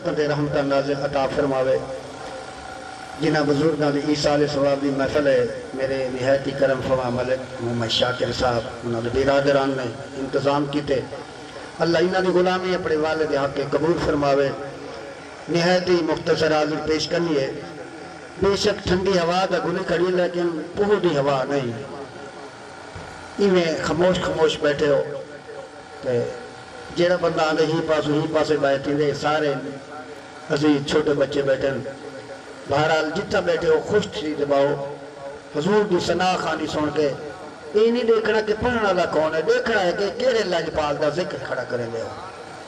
برکت رحمت نازل عطا فرماوے جنہ بزرگاں دی عیسیٰ علیہ السلام دی محفل ہے میرے نہایت کرم فرما ملک محمد شاکر صاحب انہوں نے برادران نے انتظام کیتے اللہ انہوں نے غلامی اپنے والد حق قبول فرماوے نہایت مختصر حاضر پیش کرنی ہے بے شک ٹھنڈی ہوا دا گنے کھڑی لیکن بہت ہی ہوا نہیں ایویں خاموش خاموش بیٹھے ہو جیڑا بندہ آنے ہی پاسے بیٹھیں دے سارے عزیز چھوٹے بچے بیٹھیں بہرحال جتنا بیٹھے ہو خوش تھی دباؤ حضور دی ثنا خانی سن کے یہ نہیں دیکھنا کہ پڑھنا والا کون ہے دیکھنا ہے کہ کیڑے لاجپال دا ذکر کھڑا کریں دے ہو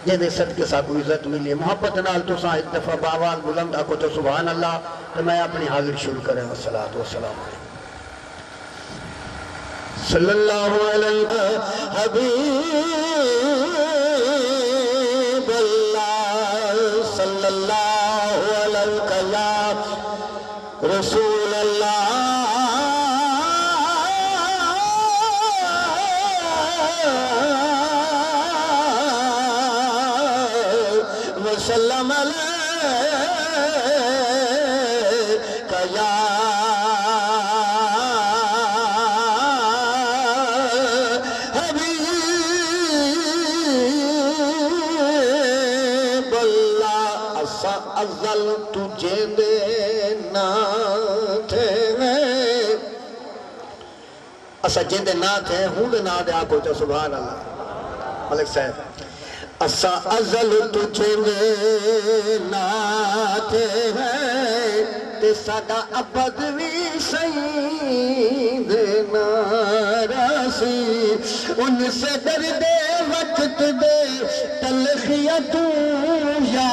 جے دے صدقے ساتھ کوئی عزت ملی ہے محبت نال تو ساں ایک دفعہ باوال بلند آکو تو سبحان اللہ تو میں اپنی حاضر شروع کریں والصلاة والسلام علیکم صلی اللہ علیہ حبیب اللہ صلی اللہ علیہ یا رسول اللہ وسلم علیہ یا ازل تجھے دینا تھے اسا جیندے نا تھے ہوں دے نا دے آکو چا سبحان اللہ ملک صاحب اسا ازل تجھے دینا تھے تے ساڑا عبد وی سیدنا راسی ان سے در دے وقت دے تلخیتوں یا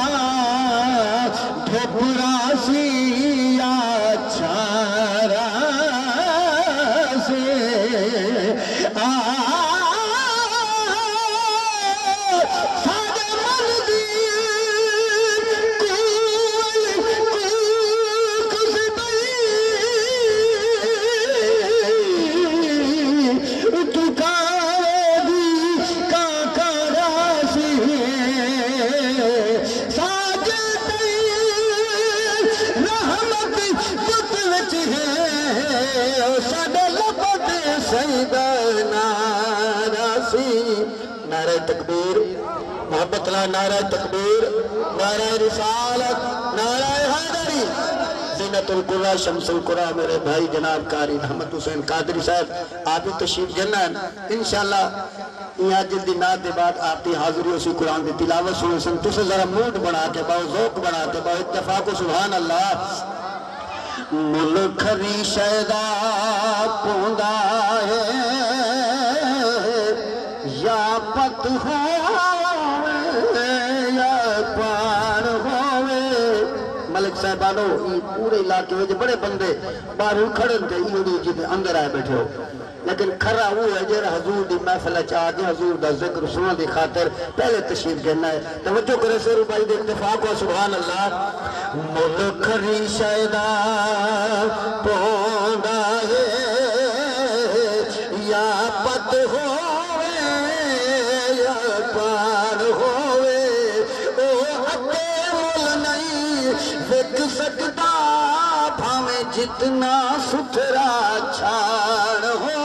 دھوپراسی یا چھاراسی سادہ مردی کس بئی تو کاری کا راسی ساڑے لبت سیدنا راسی نعرہ تکبیر محبت اللہ نعرہ تکبیر نعرہ رسالت نعرہ حیدری زینت القرآ شمس القرآ میرے بھائی جناب قاری رحمت حسین قادری صاحب آپ ہی تشریف جنن انشاءاللہ یہاں جلدی نات دے بعد آپ کی حاضری اسی قرآن دی تلاوت سنے سن تو سے ذرا موڈ بنا کے باؤ ذوق بنا کے باؤ اتفاق و سبحان اللہ ملک ری شیدہ پوندا ہے یا پت ہوئے یا پار ہوئے ملک صاحبانو یہ پورے علاقے میں بڑے بندے باہر کھڑن تھے یہ جیتے اندر آئے بیٹھے ہو لیکن کھرا وہ ہے جیرا حضور دی محفل چاہ دے حضور دا ذکر سنہ دی خاطر پہلے تشریف گھننا ہے توجہ کرے سے روپائی دے اتفاق و سبحان اللہ ملک ری شیدہ پوندا ہے یا پت ہوئے یا پار ہوئے او اتے مل نہیں وک سکتا بھامے جتنا ستھرا چھاڑ ہوئے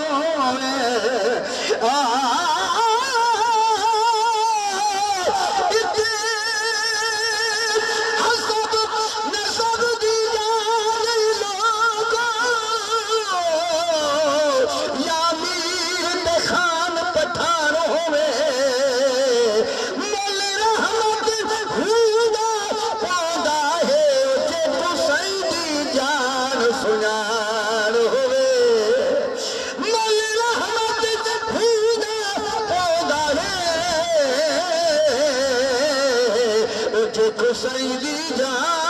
سیدی جان